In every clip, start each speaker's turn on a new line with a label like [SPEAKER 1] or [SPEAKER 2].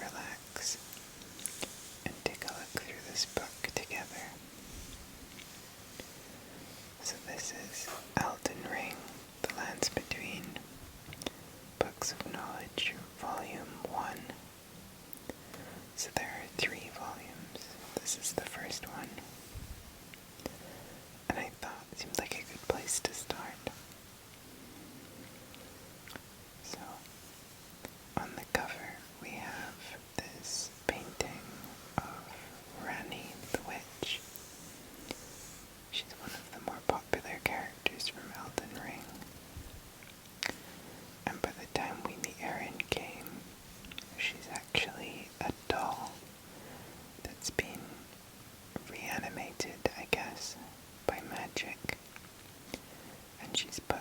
[SPEAKER 1] relax and take a look through this book together. So this is Elden Ring, The Lands Between, Books of Knowledge, Volume 1. So there are 3 volumes. This is the first one. And I thought it seemed like a good place to start. So, on the cover we have this painting of Rani the Witch. She's one of the more popular characters from Elden Ring. And by the time we meet her in game, she's actually a doll that's been reanimated, I guess, by magic. And she's put,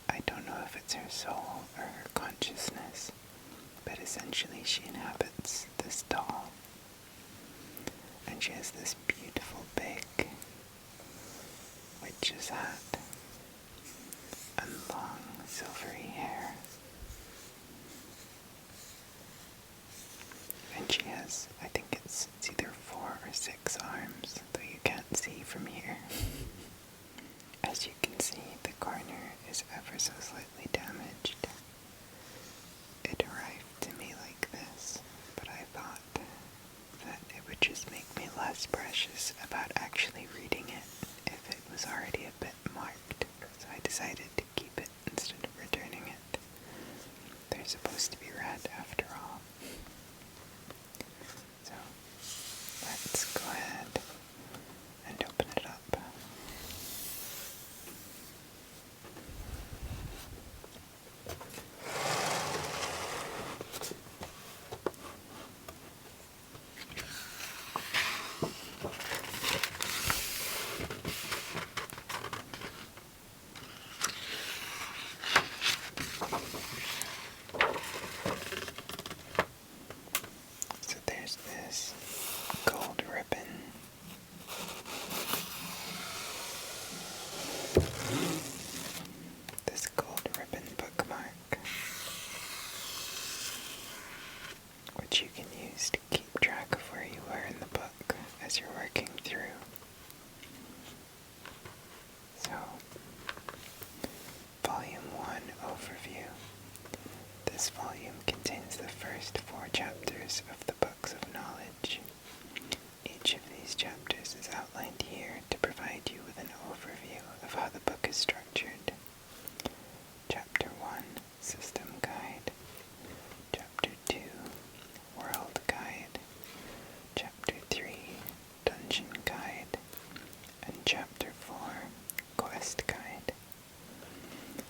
[SPEAKER 1] I don't know if it's her soul or her consciousness, but essentially she inhabits this doll. And she has this beautiful big witch's hat and long silvery hair. And she has, I think it's either 4 or 6 arms, though you can't see from here. As you can see, the corner is ever so slightly damaged. It arrived to me like this, but I thought that it would just make me less precious about actually reading it if it was already a bit marked. So I decided to keep it instead of returning it. They're supposed to be read after all. So let's go ahead and open it up. So there's this gold ribbon. This gold ribbon bookmark, which you can use to keep track of where you are in the book as you're working through. So, Volume 1 Overview. This volume contains the first 4 chapters of the Books of Knowledge. Each of these chapters is outlined here to provide you with an overview of how the book is structured. Chapter 1, System Guide. Chapter 2, World Guide. Chapter 3, Dungeon Guide. And Chapter 4, Quest Guide.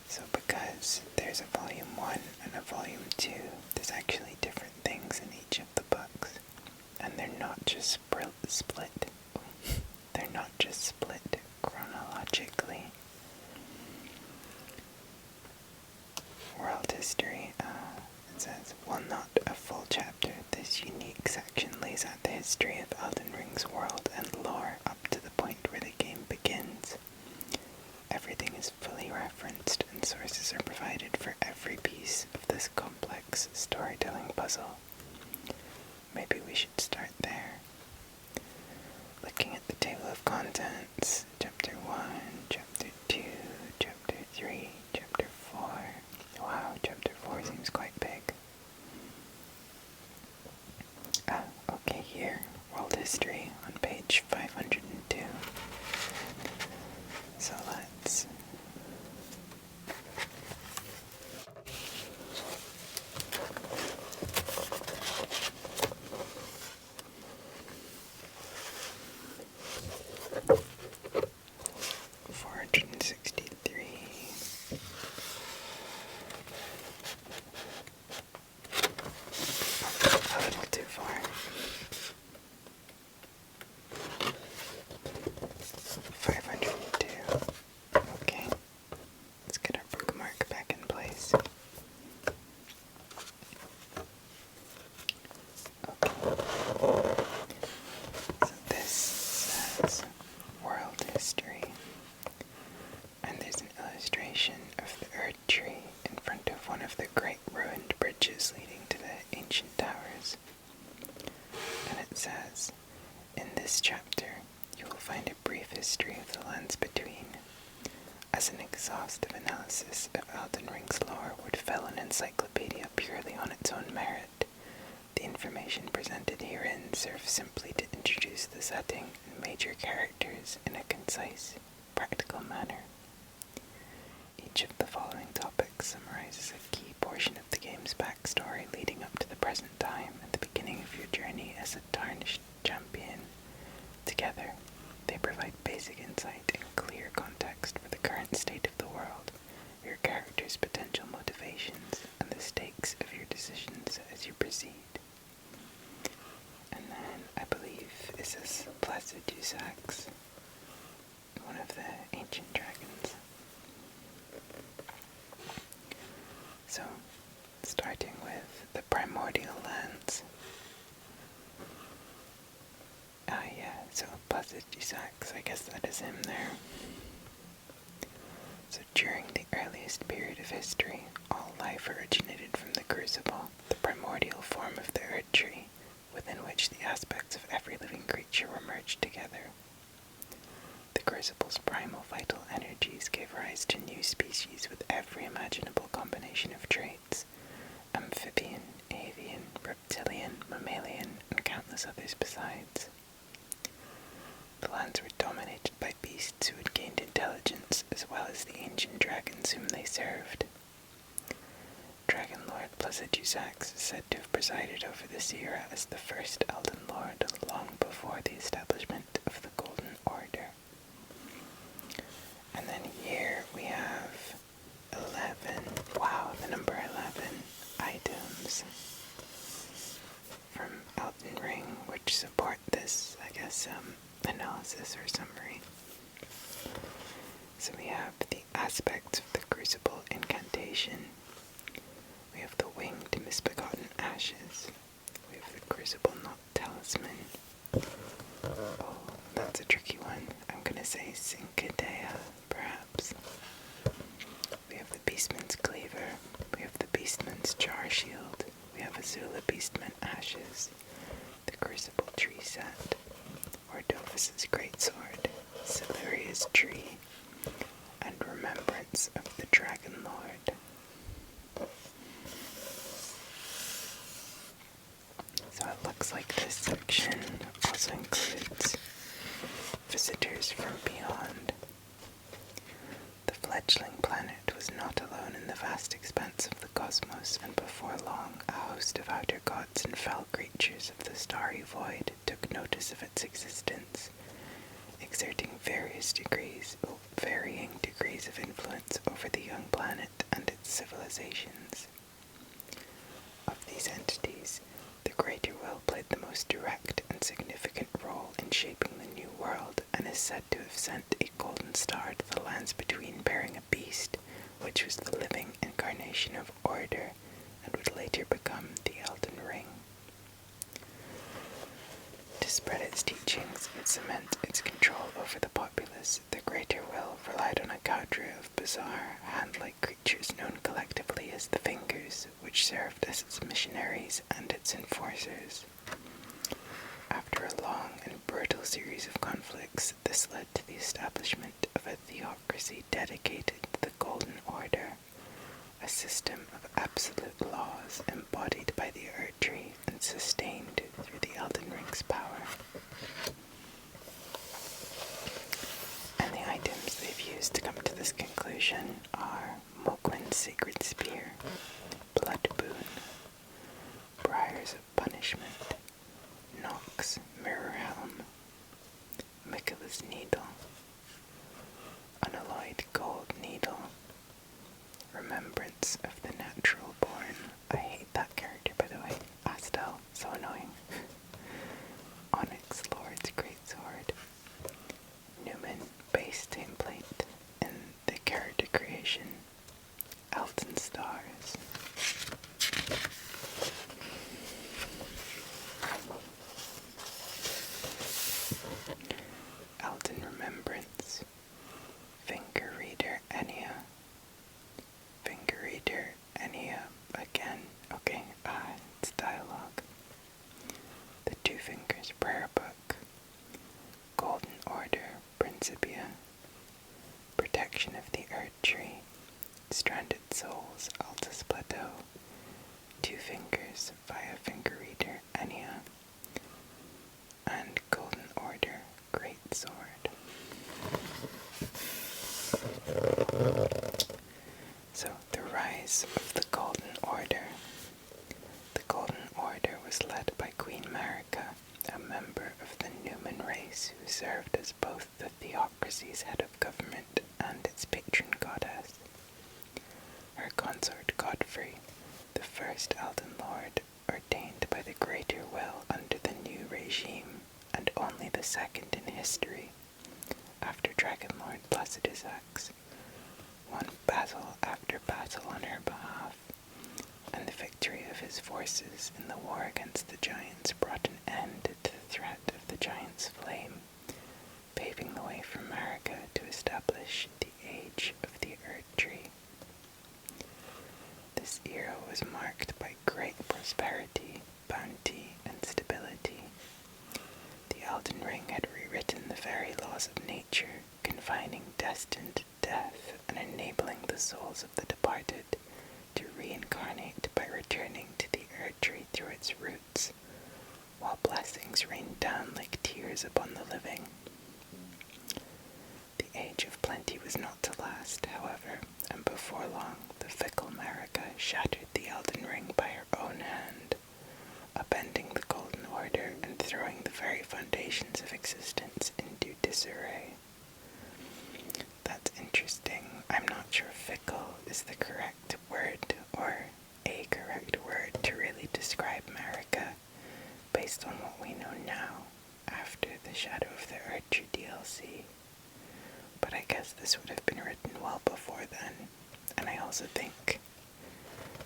[SPEAKER 1] So because there's a Volume 1 and a Volume 2, there's actually different things in each of the books. And they're not just split. They're not just split chronologically. World History, it says, while not a full chapter, this unique section lays out the history of Elden Ring's world and lore up to the point where the game begins. Everything is fully referenced and sources are provided for every piece of this complex storytelling puzzle. Maybe we should start there. Looking at the table of contents, Chapter 1, Chapter 2, Chapter 3, Chapter 4. Wow, Chapter 4 seems quite big. Okay, here, World History on page 502. So let's... A little too far. this chapter, you will find a brief history of the lands between, as an exhaustive analysis of Elden Ring's lore would fill an encyclopedia purely on its own merit. The information presented herein serves simply to introduce the setting and major characters in a concise, practical manner. Each of the following topics summarizes a key portion of the game's backstory leading up to the present time and the beginning of your journey as a tarnished champion. Together, they provide basic insight and clear context for the current state of the world, your character's potential motivations, and the stakes of your decisions as you proceed. And then, I believe, is this Placidusax, one of the ancient dragons. So, starting with the primordial lands. So Placidusax, I guess that is him there. So during the earliest period of history, all life originated from the Crucible, the primordial form of the Earth Tree, within which the aspects of every living creature were merged together. The Crucible's primal vital energies gave rise to new species with every imaginable combination of traits: amphibian, avian, reptilian, mammalian, and countless others besides. The lands were dominated by beasts who had gained intelligence, as well as the ancient dragons whom they served. Dragon Lord Placidusax is said to have presided over this era as the first Elden Lord long before the establishment of the Golden Order. And then here we have 11, wow, the number 11 items from Elden Ring, which support this, I guess, analysis or summary. So we have the aspects of the Crucible incantation. We have the winged misbegotten ashes. We have the Crucible knot talisman. Oh, that's a tricky one. I'm gonna say Cincadea, perhaps. We have the Beastman's cleaver. We have the Beastman's jar shield. We have Azula Beastman ashes. The Crucible tree set. Ordovus's greatsword, Siluria's tree, and remembrance of the Dragon Lord. So it looks like this section also includes visitors from beyond. The fledgling planet was not alone in the vast expanse of the cosmos, and before long a host of outer gods and fell creatures of the starry void took notice of its existence, exerting varying degrees of influence over the young planet and its civilizations. Of these entities, the Greater Will played the most direct and significant role in shaping the new world, and is said to have sent a golden star to the lands between, bearing a beast, which was the living incarnation of order, and would later become the Elden Ring. To spread its teachings and cement its control over the populace, the Greater Will relied on a cadre of bizarre, hand-like creatures known collectively as the Fingers, which served as its missionaries and its enforcers. After a long and brutal series of conflicts, this led to the establishment of a theocracy dedicated to the Golden Order, a system of absolute laws embodied by the Earth Tree and sustained through the Elden Ring's power. And the items they've used to come to this conclusion are Mogwin's Sacred Spear, Blood Boon, Briars of Punishment, Nox's Mirror Helm, Miquella's Needle, Unalloyed Gold Needle, Remembrance of the Natural Born. I hate that character, by the way. Astel, so annoying. Onyx Lord's Greatsword, Newman base template, and the character creation, Elton Stars. Elden Remembrance, Finger Reader Enya, Finger Reader Enya again. Okay, it's dialogue. The Two Fingers Prayer Book, Stranded Souls, Altus Plateau, Two Fingers via Finger Reader, Enya, and Golden Order, Great Sword. So, the rise of the Golden Order. The Golden Order was led by Queen Marika, a member of the Newman race who served as both the theocracy's head of government and its patron goddess. Her consort Godfrey, the first Elden Lord, ordained by the Greater Will under the new regime, and only the second in history, after Dragon Lord Blessed His Axe, won battle after battle on her behalf, and the victory of his forces in the war against the giants brought an end to the threat of the giants' flame, paving the way for Marika to establish the Age of the Erd Tree. This era was marked by great prosperity, bounty, and stability. The Elden Ring had rewritten the very laws of nature, confining destined death and enabling the souls of the departed to reincarnate by returning to the Erd Tree through its roots, while blessings rained down like tears upon the living. The Age of Plenty was not to last, however, and before long the fickle Marika shattered the Elden Ring by her own hand, upending the Golden Order and throwing the very foundations of existence into disarray. That's interesting. I'm not sure fickle is the correct word or a correct word to really describe Marika based on what we know now after the Shadow of the Erd Tree DLC. But I guess this would have been written well before then, and I also think,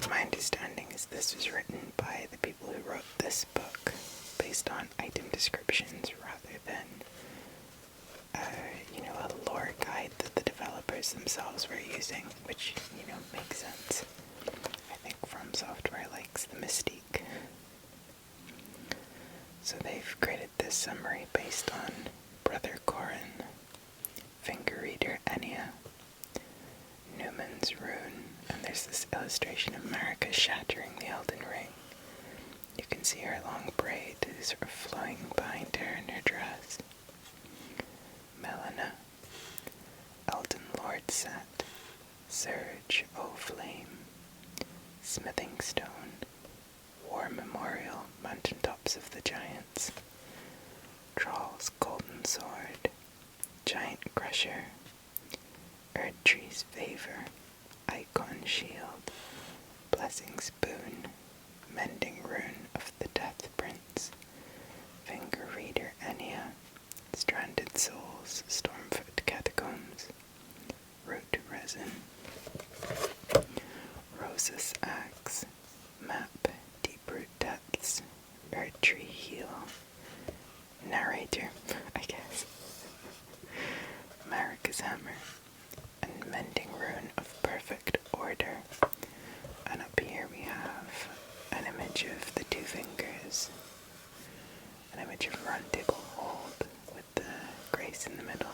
[SPEAKER 1] my understanding is this was written by the people who wrote this book based on item descriptions rather than a lore guide that the developers themselves were using, which, makes sense. I think From Software likes the mystique. So they've created this summary based on Brother Corrin, Finger Reader Enya, Newman's Rune, and there's this illustration of Marika shattering the Elden Ring. You can see her long braid sort of flowing behind her in her dress. Melina, Elden Lord Set, Surge, O Flame, Smithing Stone, War Memorial, Mountaintops of the Giants, Troll's Golden Sword, Giant Crusher, Erd Tree's Favor, Icon Shield, Blessing's Boon, Mending Rune of the Death Prince, Finger Reader Enya, Stranded Souls, Stormfoot Catacombs, Root Resin, Rosa's Axe, Map, Deep-Root Depths, Erd Tree Heal, Narrator, I guess, Marika's Hammer, and Mending Rune of Perfect Order. And up here we have an image of the Two Fingers, an image of Rundiggle Hold with the grace in the middle.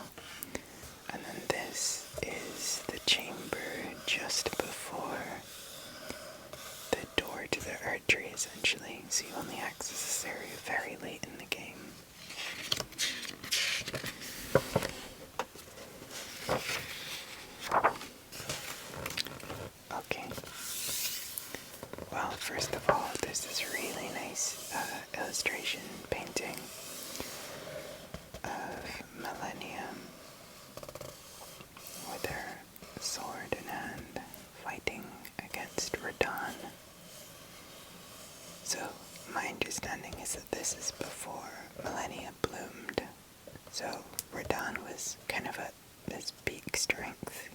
[SPEAKER 1] And then this is the chamber just before the door to the Erd Tree, essentially, so you only access this area very late in the game. Okay. Well, first of all, there's this really nice illustration painting of Millennium with her sword in hand fighting against Radahn. So, my understanding is that this is before Millennia bloomed. So, Radahn was kind of at this peak strength,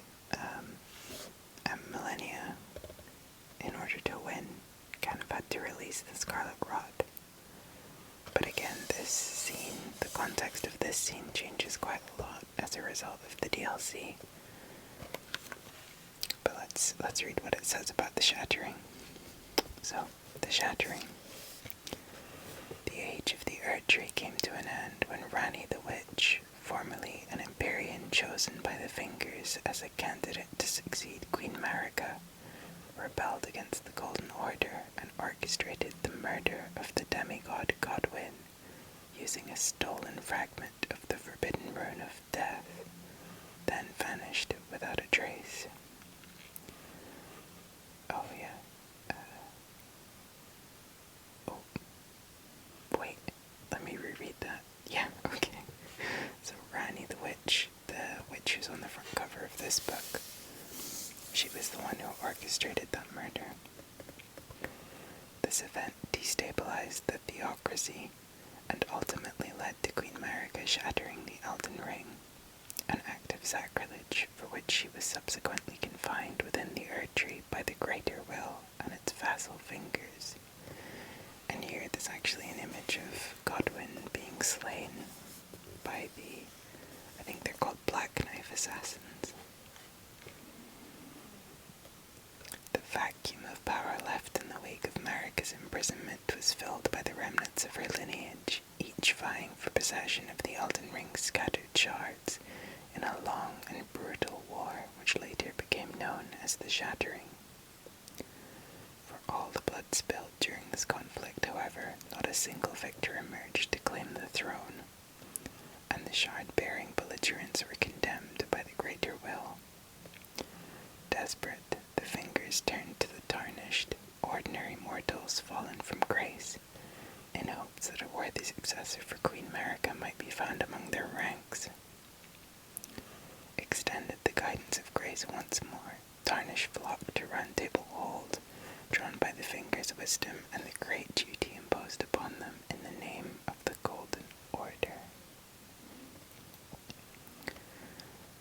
[SPEAKER 1] and Millennia, in order to win, kind of had to release the Scarlet Rod. But again, this scene, the context of this scene changes quite a lot as a result of the DLC. But let's read what it says about the Shattering. So, the Shattering. The age of the Erd Tree came to an end when Ranni the Witch, formerly an Empyrean chosen by the Fingers, fingers as a candidate to succeed Queen Marika, rebelled against the Golden Order and orchestrated the murder of the demigod Godwyn, using a stolen fragment of the forbidden rune of death, then vanished without a trace. Oh yeah. Oh, wait, let me reread that. Yeah, okay. So Rani the witch who's on the front cover of this book, she was the one who orchestrated that murder. This event destabilized the theocracy and ultimately led to Queen Marika shattering the Elden Ring, an act of sacrilege for which she was subsequently confined within the Erdtree by the Greater Will and its vassal fingers. And here there's actually an image of Godwyn being slain by I think they're called Black Knife Assassins. The vacuum of power left in the wake of Marika's imprisonment was filled by the remnants of her lineage, each vying for possession of the Elden Ring's scattered shards in a long and brutal war which later became known as the Shattering. For all the blood spilled during this conflict, however, not a single victor emerged to claim the throne, and the shard-bearing belligerents were condemned by the Greater Will. Desperate, the fingers turned to the tarnished, ordinary mortals fallen from grace, in hopes that a worthy successor for Queen Marika might be found among their ranks. Extended the guidance of grace once more, tarnished flocked to Round Table Hold, drawn by the fingers' wisdom and the great duty imposed upon them in the name of the Golden Order.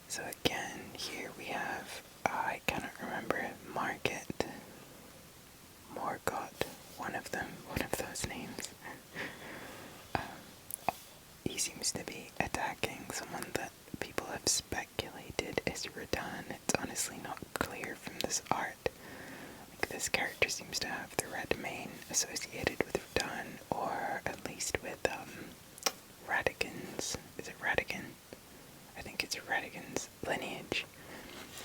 [SPEAKER 1] So again, here we have, I cannot remember, Morgott, one of those names. He seems to be attacking someone that people have speculated is Radahn. It's honestly not clear from this art. Like, this character seems to have the red mane associated with Radahn, or at least with Radagon's. Is it Radagon? I think it's Radagon's lineage.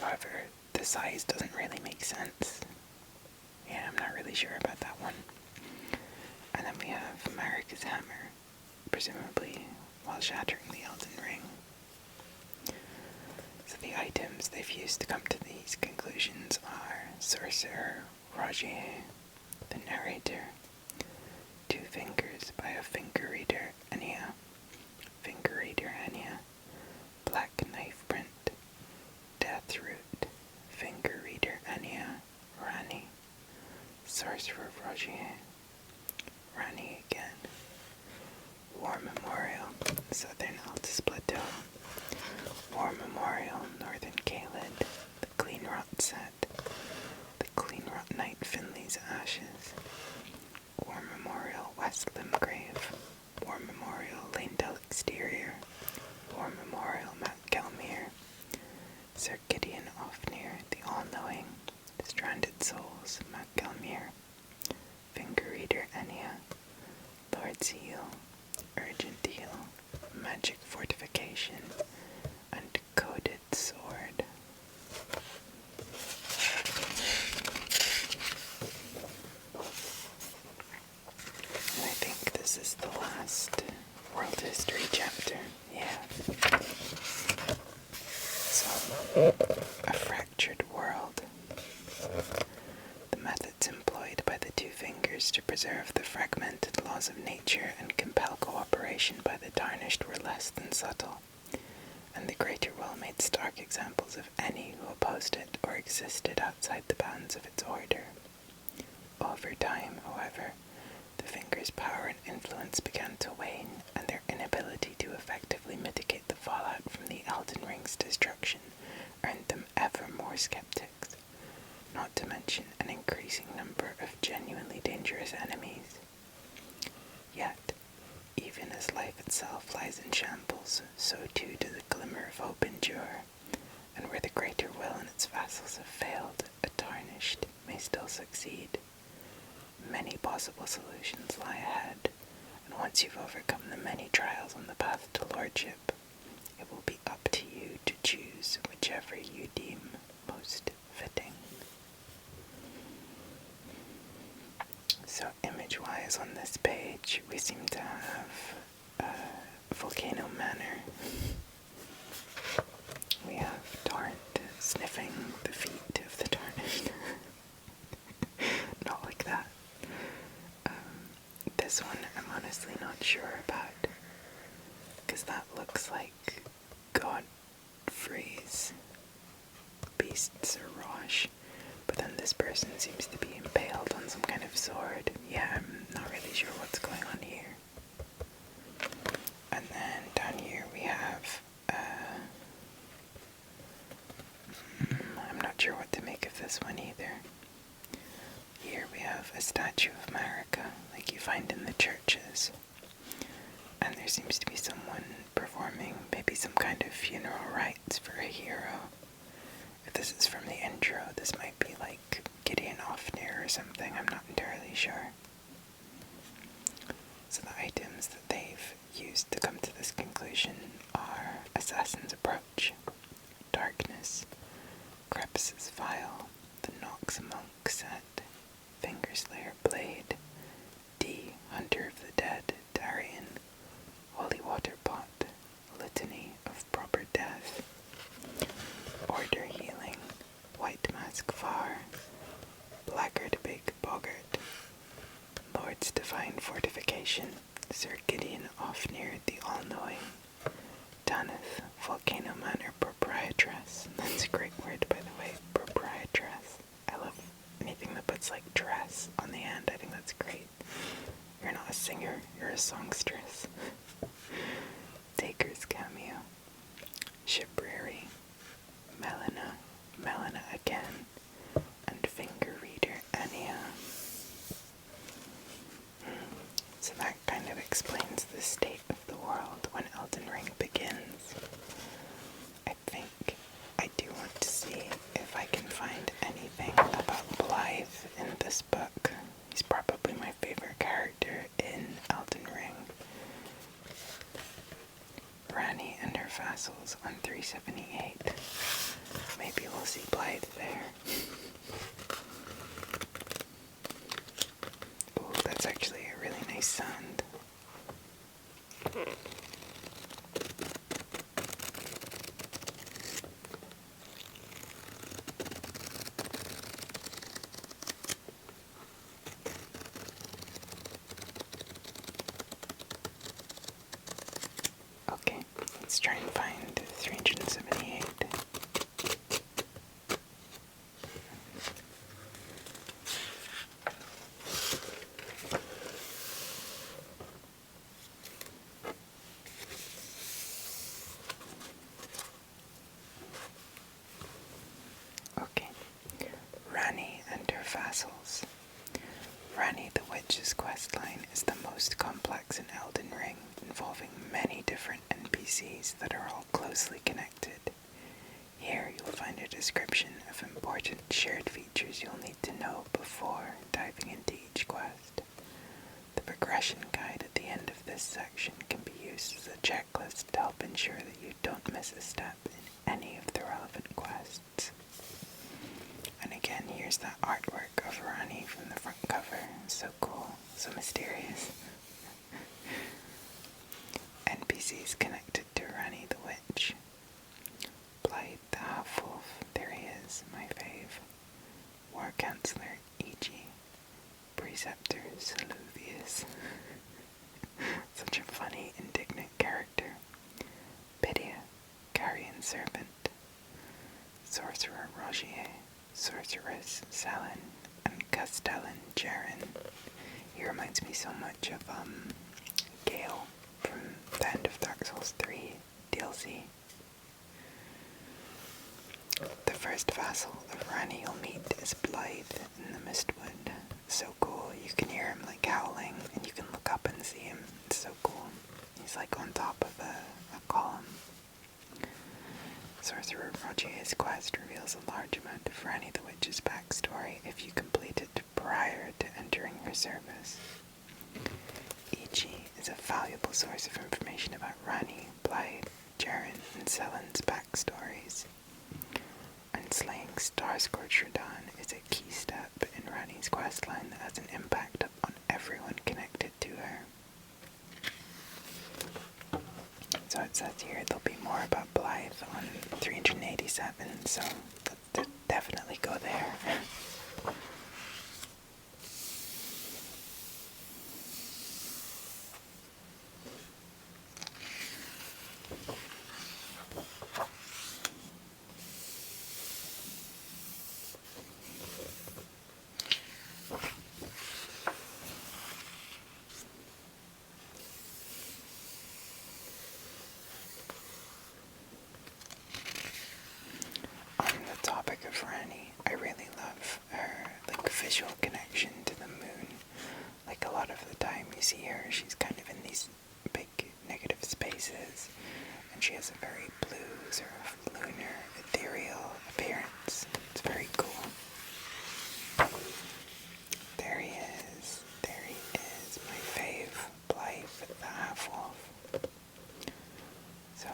[SPEAKER 1] However, the size doesn't really make sense. Yeah, I'm not really sure about that one. And then we have Marika's hammer, presumably while shattering the Elden Ring. So the items they've used to come to these conclusions are Sorcerer Rogier, the narrator, 2 fingers by a finger reader Enya, Black Knife Print, Deathroot, finger reader Enya, Rani, Sorcerer Rogier, Rani again, War Memorial, Southern Altus Plateau, War Memorial, Northern Caelid, the Cleanrot set, the Cleanrot Knight Finley's Ashes, War Memorial, West Limgrave, War Memorial, Lanedale Exterior, War Memorial, Mount Gelmir, Sir Gideon Ofnir, the All-Knowing, Stranded Souls, Mount Gelmir, Finger Reader Enya, Lord's Heal, Urgent Heal, Magic Fortification, and Coded Sword. And I think this is the last World History chapter. Yeah. So, a fractured world. The methods employed by the 2 fingers to preserve the fragmented laws of nature and compel cooperation by the tarnished were less than subtle, and the Greater Will made stark examples of any who opposed it or existed outside the bounds of its order. Over time, however, the fingers' power and influence began to wane, and their inability to effectively mitigate the fallout from the Elden Ring's destruction earned them ever more skeptics, not to mention an increasing number of genuinely dangerous enemies. Yet, even as life itself lies in shambles, so too does a glimmer of hope endure, and where the Greater Will and its vassals have failed, a tarnished may still succeed. Many possible solutions lie ahead, and once you've overcome the many trials on the path to lordship, it will be up to you to choose which whichever you deem most fitting. So image-wise on this page, we seem to have Volcano Manor. We have Torrent sniffing the feet of the Torrent. Not like that. This one I'm honestly not sure about, because that looks like Godfrey's Beasts or Rosh, but then this person seems to be impaled on some kind of sword. Yeah, I'm not really sure what's going on here. And then down here we have, I'm not sure what to make of this one either. Here we have a statue of Marika, like you find in the churches. And there seems to be someone performing maybe some kind of funeral rites for a hero. If this is from the intro, this might be like Gideon Ofnir or something, I'm not entirely sure. So the items that they've used to come to this conclusion are Assassin's Approach, Darkness, Crepus's Vial, the Nox Monk set, Fingerslayer Blade, D, Hunter of the Dead, Darien, Holy Water Pot, Litany of Proper Death, Order Healing, White Mask Far, Blackguard Big Boggart, Lord's Divine Fortification, Sir Gideon Ofnir the All-Knowing, Tanith, Volcano Manor Proprietress. That's a great word, by the way, proprietress. I love anything that puts like dress on the end. I think that's great. You're not a singer, you're a songstress. Taker's Cameo, Shibrary, Melina again, and Finger Reader Anya. So that kind of explains the state of the world when Elden Ring begins. I think I do want to see if I can find anything about Blythe in this book. He's probably my favorite character in Elden Ring. Ranni and her vassals on 378. Maybe we'll see Blythe there. Ooh, that's actually a really nice sound. Okay, let's try and find 378. Okay, Ranni and her vassals. Ranni the Witch's questline is the most complex in Elden Ring, involving many different NPCs that are all closely connected. Here you'll find a description of important shared features you'll need to know before diving into each quest. The progression guide at the end of this section can be used as a checklist to help ensure that you don't miss a step in any of the relevant quests. And again, here's that artwork of Ranni from the front cover. So cool, so mysterious. NPCs connected to Ranni the Witch. Blythe the Half-Wolf, there he is, my fave. War Counselor E.G. Preceptor Saluvius. Such a funny, indignant character. Pydia, Carrion Serpent. Sorcerer Rogier, Sorceress Selen, and Castellan Jaren. He reminds me so much of Gale from the end of Dark Souls 3 DLC. The first vassal of Ranni you'll meet is Blythe in the Mistwood. So cool, you can hear him like howling, and you can look up and see him. It's so cool. He's like on top of a column. Sorcerer Rogier's quest reveals a large amount of Ranni the Witch's backstory if you complete it prior to entering her service. E.G. is a valuable source of information about Ranni, Blythe, Jaren, and Selen's backstories. slaying Starscorch Radahn is a key step in Ranni's questline that has an impact on everyone connected to her. So it says here there'll be more about Blythe on 387, so let's definitely go there. On the topic of Ranni, I really love her visual connection to the moon. Like a lot of the time you see her, she's kind of in these big negative spaces, and she has a very blue, sort of lunar, ethereal appearance. It's very cool. There he is. There he is, my fave, Blythe the half-wolf. So,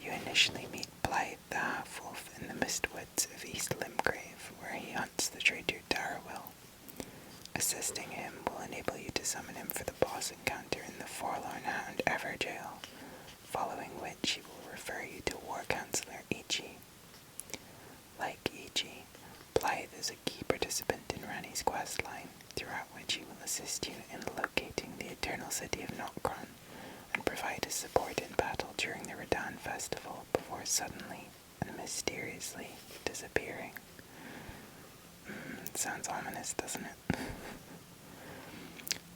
[SPEAKER 1] you initially meet Blythe the half-wolf in the Mistwoods of East Limgrave, where he hunts the traitor Darrowil. Assisting him will enable you to summon him for the boss encounter in the Forlorn Hound Everjail, following which he will refer you to War Counselor Ichi. Like Ichi, Blythe is a key participant in Ranni's questline, throughout which he will assist you in locating the Eternal City of Nokron and provide his support in battle during the Radahn Festival before suddenly and mysteriously disappearing. Sounds ominous, doesn't it?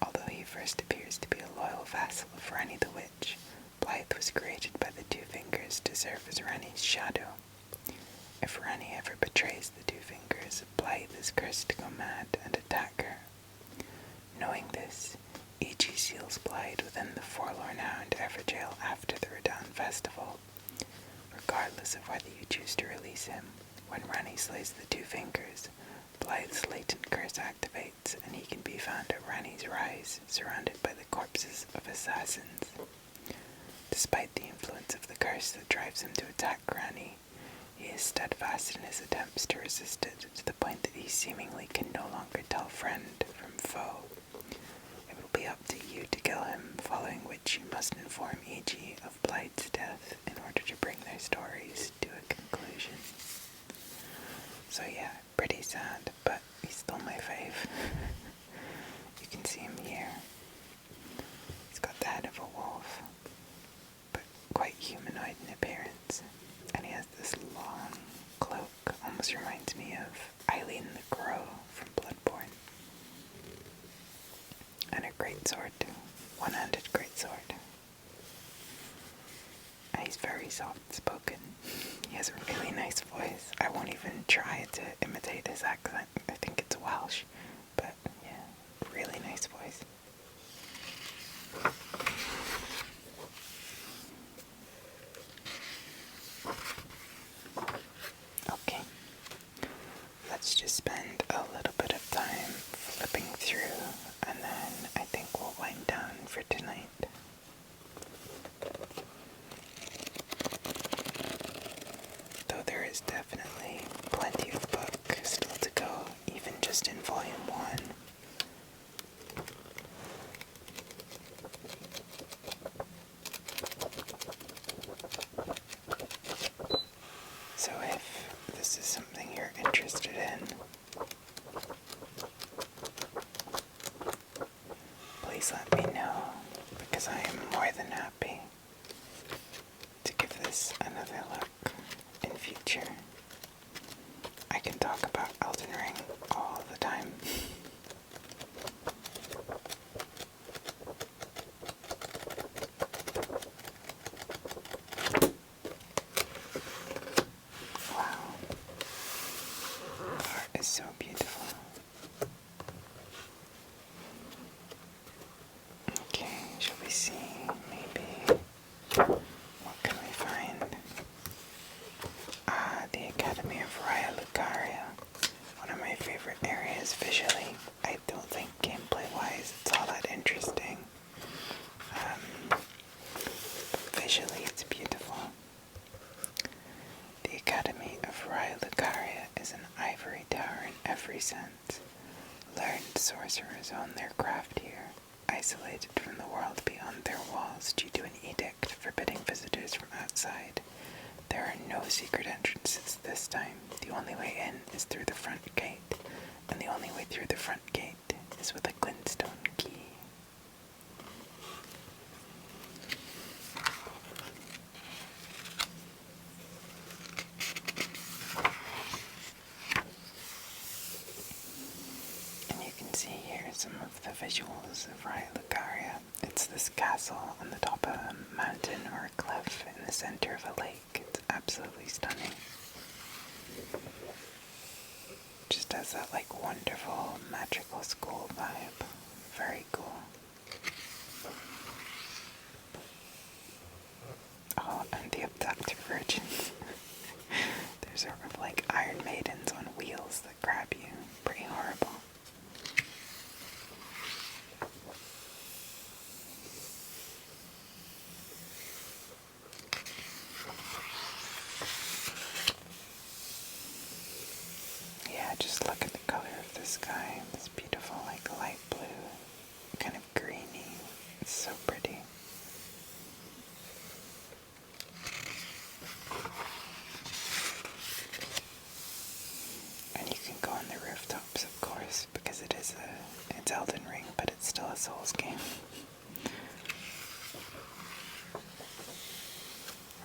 [SPEAKER 1] Although he first appears to be a loyal vassal of Ranni the Witch, Blythe was created by the Two Fingers to serve as Ranni's shadow. If Ranni ever betrays the Two Fingers, Blythe is cursed to go mad and attack her. Knowing this, Ichi seals Blythe within the Forlorn Hound Everjail after the Radahn Festival. Regardless of whether you choose to release him, when Ranni slays the Two Fingers, Blythe's latent curse activates, and he can be found at Ranni's Rise, surrounded by the corpses of assassins. Despite the influence of the curse that drives him to attack Ranni, he is steadfast in his attempts to resist it, to the point that he seemingly can no longer tell friend from foe. It will be up to you to kill him, following which you must inform Ichi of Blythe's death in order to bring their stories to a conclusion. So yeah, pretty sad, but he's still my fave. You can see him here. He's got the head of a wolf, but quite humanoid in appearance. And he has this long cloak, almost reminds me of Eileen the Crow from Bloodborne. And a great sword too, one-handed great sword. And he's very soft-spoken. He has a really nice voice. I won't even try to imitate his accent. I think it's Welsh. But yeah, really nice voice. Okay. Let's just spend a little bit of time flipping through, and then I think we'll wind down for tonight. Though there is definitely plenty of book still to go, even just in Volume 1. So if this is something you're interested in, please let me know, because I am more than happy to give this another look in future. I can talk about Elden Ring all the time. Wow. The art is so beautiful. every sense. Learned sorcerers own their craft here, isolated from the world beyond their walls due to an edict forbidding visitors from outside. There are no secret entrances this time. The only way in is through the front gate, and the only way through the front gate is with a glintstone key. And you can see here some of the visuals of Lucaria. It's this castle on the top of a mountain or a cliff in the center of a lake. It's absolutely stunning. Just has that like wonderful magical school vibe. Very cool. Oh, and the abductor virgins. They're sort of like Iron Maidens on wheels that grab you. Pretty horrible. Yeah, just look at the color of the sky. It's beautiful, like light blue, kind of greeny. It's so pretty. And you can go on the rooftops, of course, because it's Elden Ring, but it's still a Souls game.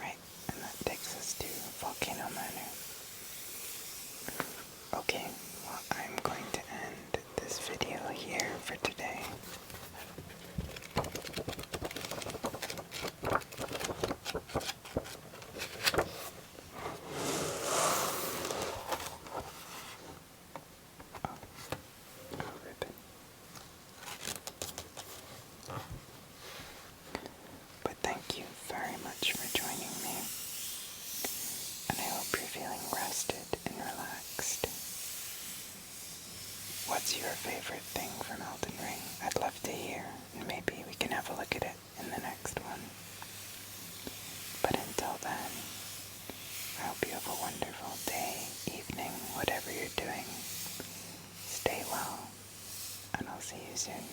[SPEAKER 1] Right, and that takes us to Volcano Manor. Okay, well, I'm going to end this video here for today. Ribbon. But thank you very much for joining me, and I hope you're feeling rested and relaxed. What's your favorite thing from Elden Ring? I'd love to hear, and maybe we can have a look at it in the next one. But until then, I hope you have a wonderful day, evening, whatever you're doing. Stay well, and I'll see you soon.